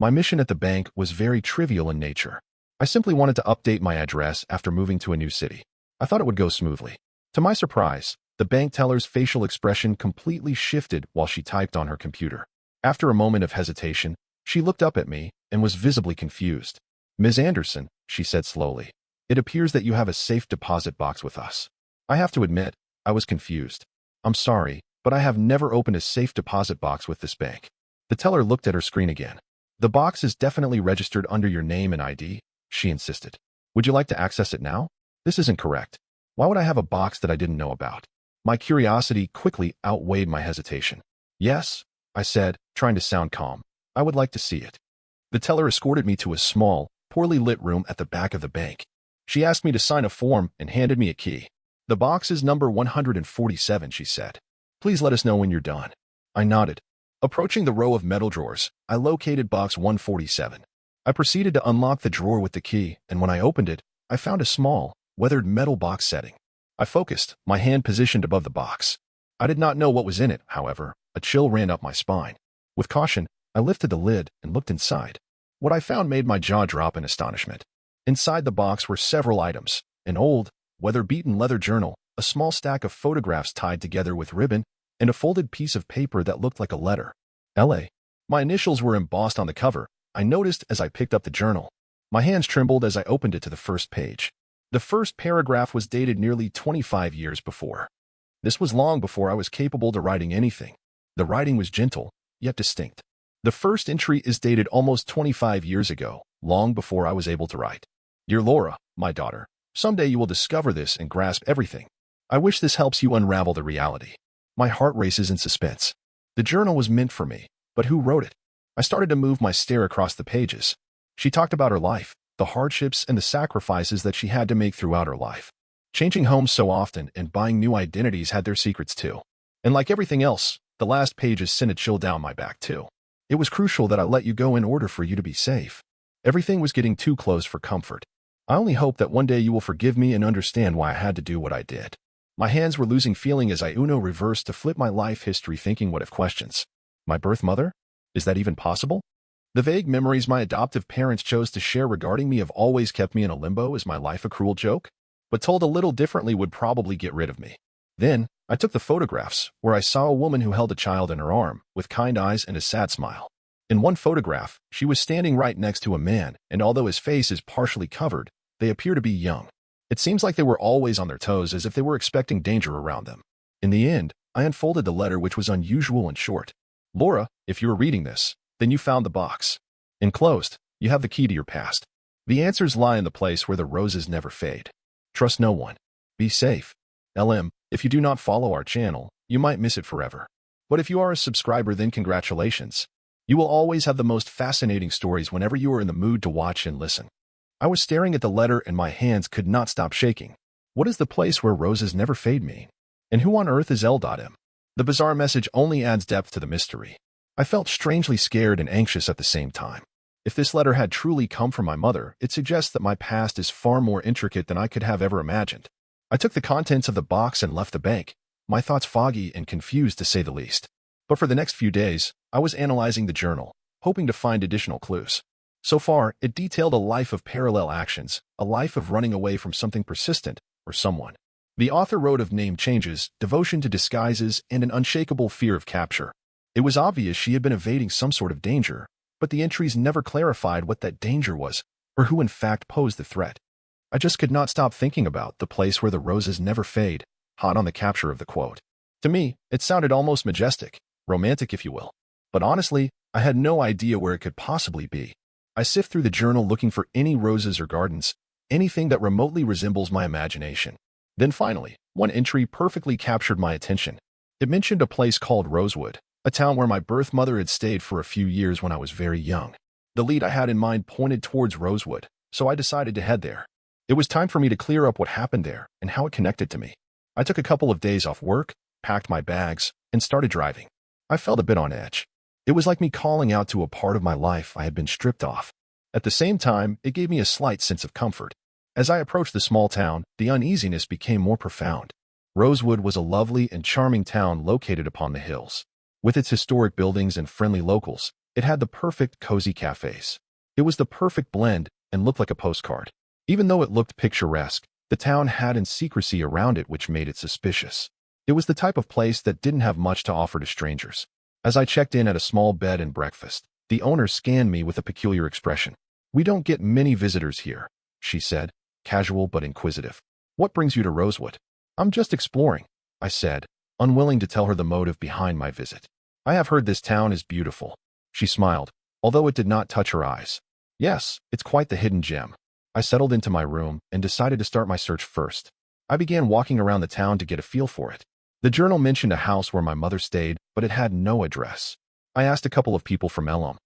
My mission at the bank was very trivial in nature. I simply wanted to update my address after moving to a new city. I thought it would go smoothly. To my surprise, the bank teller's facial expression completely shifted while she typed on her computer. After a moment of hesitation, she looked up at me and was visibly confused. "Ms. Anderson," she said slowly, "it appears that you have a safe deposit box with us." I have to admit, I was confused. "I'm sorry, but I have never opened a safe deposit box with this bank." The teller looked at her screen again. "The box is definitely registered under your name and ID," she insisted. "Would you like to access it now? This isn't correct. Why would I have a box that I didn't know about?" My curiosity quickly outweighed my hesitation. "Yes," I said, trying to sound calm. "I would like to see it." The teller escorted me to a small, poorly lit room at the back of the bank. She asked me to sign a form and handed me a key. "The box is number 147, she said. "Please let us know when you're done." I nodded. Approaching the row of metal drawers, I located box 147. I proceeded to unlock the drawer with the key, and when I opened it, I found a small, weathered metal box setting. I focused, my hand positioned above the box. I did not know what was in it, however. A chill ran up my spine. With caution, I lifted the lid and looked inside. What I found made my jaw drop in astonishment. Inside the box were several items: an old, weather-beaten leather journal, a small stack of photographs tied together with ribbon, and a folded piece of paper that looked like a letter. L.A. My initials were embossed on the cover, I noticed as I picked up the journal. My hands trembled as I opened it to the first page. The first paragraph was dated nearly 25 years before. This was long before I was capable of writing anything. The writing was gentle, yet distinct. The first entry is dated almost 25 years ago, long before I was able to write. "Dear Laura, my daughter, someday you will discover this and grasp everything. I wish this helps you unravel the reality." My heart races in suspense. The journal was meant for me, but who wrote it? I started to move my stare across the pages. She talked about her life, the hardships and the sacrifices that she had to make throughout her life. Changing homes so often and buying new identities had their secrets too. And like everything else, the last pages sent a chill down my back too. "It was crucial that I let you go in order for you to be safe. Everything was getting too close for comfort. I only hope that one day you will forgive me and understand why I had to do what I did." My hands were losing feeling as I Uno reversed to flip my life history, thinking what if questions. My birth mother? Is that even possible? The vague memories my adoptive parents chose to share regarding me have always kept me in a limbo. Is my life a cruel joke? But told a little differently would probably get rid of me. Then, I took the photographs, where I saw a woman who held a child in her arm, with kind eyes and a sad smile. In one photograph, she was standing right next to a man, and although his face is partially covered, they appear to be young. It seems like they were always on their toes, as if they were expecting danger around them. In the end, I unfolded the letter, which was unusual and short. "Laura, if you are reading this, then you found the box. Enclosed, you have the key to your past. The answers lie in the place where the roses never fade. Trust no one. Be safe. LM, if you do not follow our channel, you might miss it forever. But if you are a subscriber, then congratulations. You will always have the most fascinating stories whenever you are in the mood to watch and listen." I was staring at the letter and my hands could not stop shaking. What does the place where roses never fade mean? And who on earth is L.M? The bizarre message only adds depth to the mystery. I felt strangely scared and anxious at the same time. If this letter had truly come from my mother, it suggests that my past is far more intricate than I could have ever imagined. I took the contents of the box and left the bank, my thoughts foggy and confused to say the least. But for the next few days, I was analyzing the journal, hoping to find additional clues. So far, it detailed a life of parallel actions, a life of running away from something persistent or someone. The author wrote of name changes, devotion to disguises, and an unshakable fear of capture. It was obvious she had been evading some sort of danger, but the entries never clarified what that danger was, or who in fact posed the threat. I just could not stop thinking about the place where the roses never fade, hot on the capture of the quote. To me, it sounded almost majestic, romantic if you will. But honestly, I had no idea where it could possibly be. I sift through the journal looking for any roses or gardens, anything that remotely resembles my imagination. Then finally, one entry perfectly captured my attention. It mentioned a place called Rosewood, a town where my birth mother had stayed for a few years when I was very young. The lead I had in mind pointed towards Rosewood, so I decided to head there. It was time for me to clear up what happened there and how it connected to me. I took a couple of days off work, packed my bags, and started driving. I felt a bit on edge. It was like me calling out to a part of my life I had been stripped off. At the same time, it gave me a slight sense of comfort. As I approached the small town, the uneasiness became more profound. Rosewood was a lovely and charming town located upon the hills. With its historic buildings and friendly locals, It had the perfect cozy cafes. It was the perfect blend and looked like a postcard. Even though it looked picturesque, the town had an secrecy around it which made it suspicious. It was the type of place that didn't have much to offer to strangers. As I checked in at a small bed and breakfast, the owner scanned me with a peculiar expression. "We don't get many visitors here," she said, casual but inquisitive. "What brings you to Rosewood?" "I'm just exploring," I said, unwilling to tell her the motive behind my visit. "I have heard this town is beautiful." She smiled, although it did not touch her eyes. "Yes, it's quite the hidden gem." I settled into my room and decided to start my search first. I began walking around the town to get a feel for it. The journal mentioned a house where my mother stayed, but it had no address. I asked a couple of people from Elm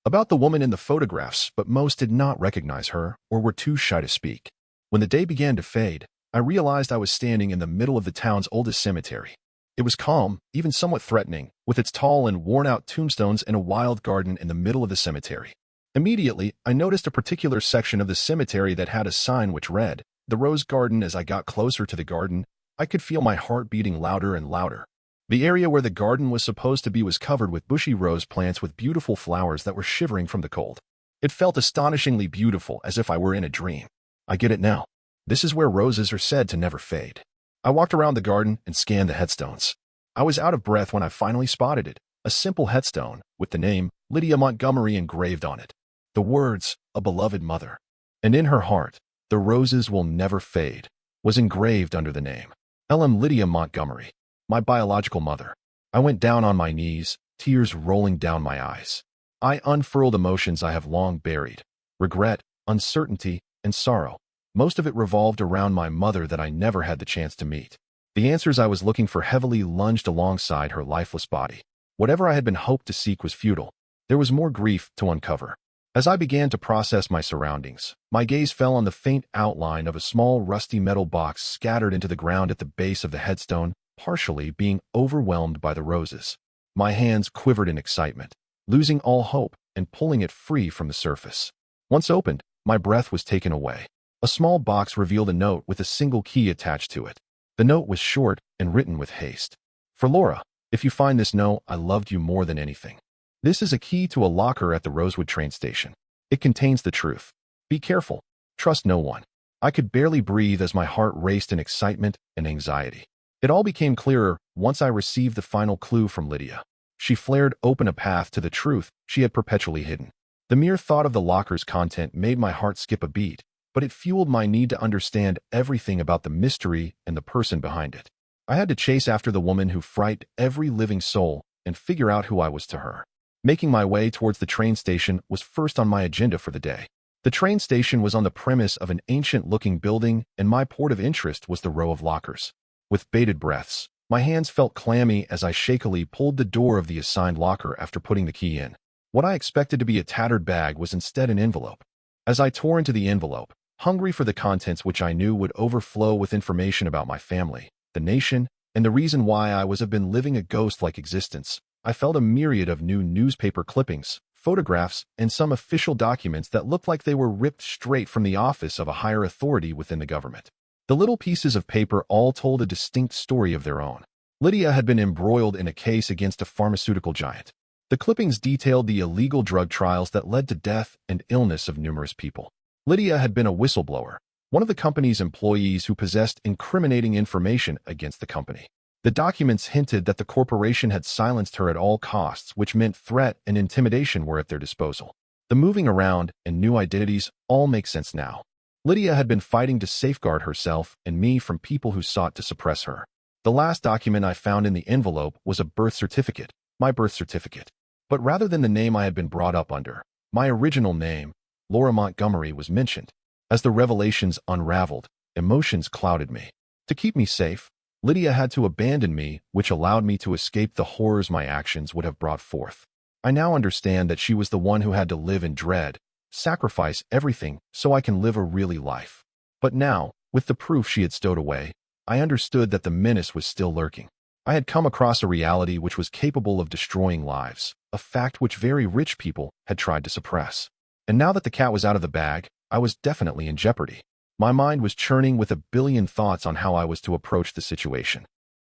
about the woman in the photographs, but most did not recognize her or were too shy to speak. When the day began to fade, I realized I was standing in the middle of the town's oldest cemetery. It was calm, even somewhat threatening, with its tall and worn-out tombstones and a wild garden in the middle of the cemetery. Immediately, I noticed a particular section of the cemetery that had a sign which read, "The Rose Garden." As I got closer to the garden, I could feel my heart beating louder and louder. The area where the garden was supposed to be was covered with bushy rose plants with beautiful flowers that were shivering from the cold. It felt astonishingly beautiful, as if I were in a dream. I get it now. This is where roses are said to never fade. I walked around the garden and scanned the headstones. I was out of breath when I finally spotted it, a simple headstone with the name Lydia Montgomery engraved on it. The words, "A beloved mother," and in her heart, "The roses will never fade," was engraved under the name. L.M. Lydia Montgomery, my biological mother. I went down on my knees, tears rolling down my eyes. I unfurled emotions I have long buried: regret, uncertainty, and sorrow. Most of it revolved around my mother that I never had the chance to meet. The answers I was looking for heavily lunged alongside her lifeless body. Whatever I had been hoped to seek was futile. There was more grief to uncover. As I began to process my surroundings, my gaze fell on the faint outline of a small rusty metal box scattered into the ground at the base of the headstone, partially being overwhelmed by the roses. My hands quivered in excitement, losing all hope and pulling it free from the surface. Once opened, my breath was taken away. A small box revealed a note with a single key attached to it. The note was short and written with haste. "For Laura, if you find this note, I loved you more than anything. This is a key to a locker at the Rosewood train station. It contains the truth. Be careful. Trust no one." I could barely breathe as my heart raced in excitement and anxiety. It all became clearer once I received the final clue from Lydia. She flared open a path to the truth she had perpetually hidden. The mere thought of the locker's content made my heart skip a beat, but it fueled my need to understand everything about the mystery and the person behind it. I had to chase after the woman who frightened every living soul and figure out who I was to her. Making my way towards the train station was first on my agenda for the day. The train station was on the premise of an ancient-looking building, and my port of interest was the row of lockers. With bated breaths, my hands felt clammy as I shakily pulled the door of the assigned locker after putting the key in. What I expected to be a tattered bag was instead an envelope. As I tore into the envelope, hungry for the contents which I knew would overflow with information about my family, the nation, and the reason why I have been living a ghost-like existence, I felt a myriad of new newspaper clippings, photographs, and some official documents that looked like they were ripped straight from the office of a higher authority within the government. The little pieces of paper all told a distinct story of their own. Lydia had been embroiled in a case against a pharmaceutical giant. The clippings detailed the illegal drug trials that led to death and illness of numerous people. Lydia had been a whistleblower, one of the company's employees who possessed incriminating information against the company. The documents hinted that the corporation had silenced her at all costs, which meant threat and intimidation were at their disposal. The moving around and new identities all make sense now. Lydia had been fighting to safeguard herself and me from people who sought to suppress her. The last document I found in the envelope was a birth certificate, my birth certificate. But rather than the name I had been brought up under, my original name, Laura Montgomery, was mentioned. As the revelations unraveled, emotions clouded me. To keep me safe, Lydia had to abandon me, which allowed me to escape the horrors my actions would have brought forth. I now understand that she was the one who had to live in dread, sacrifice everything so I can live a really life. But now, with the proof she had stowed away, I understood that the menace was still lurking. I had come across a reality which was capable of destroying lives, a fact which very rich people had tried to suppress. And now that the cat was out of the bag, I was definitely in jeopardy. My mind was churning with a billion thoughts on how I was to approach the situation.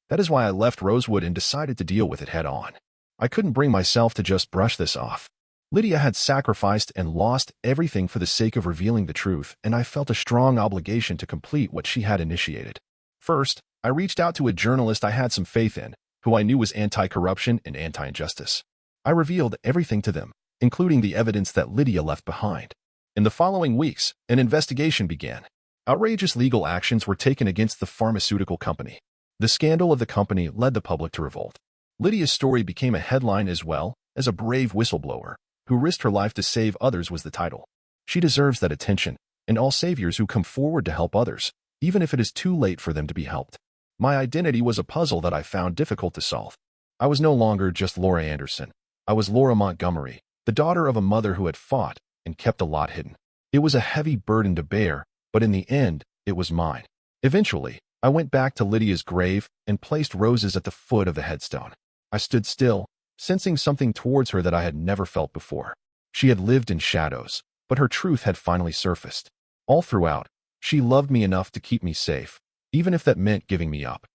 That is why I left Rosewood and decided to deal with it head on. I couldn't bring myself to just brush this off. Lydia had sacrificed and lost everything for the sake of revealing the truth, and I felt a strong obligation to complete what she had initiated. First, I reached out to a journalist I had some faith in, who I knew was anti-corruption and anti-injustice. I revealed everything to them, including the evidence that Lydia left behind. In the following weeks, an investigation began. Outrageous legal actions were taken against the pharmaceutical company. The scandal of the company led the public to revolt. Lydia's story became a headline as well as a brave whistleblower who risked her life to save others was the title. She deserves that attention, and all saviors who come forward to help others, even if it is too late for them to be helped. My identity was a puzzle that I found difficult to solve. I was no longer just Laura Anderson. I was Laura Montgomery, the daughter of a mother who had fought and kept a lot hidden. It was a heavy burden to bear, but in the end, it was mine. Eventually, I went back to Lydia's grave and placed roses at the foot of the headstone. I stood still, sensing something towards her that I had never felt before. She had lived in shadows, but her truth had finally surfaced. All throughout, she loved me enough to keep me safe, even if that meant giving me up.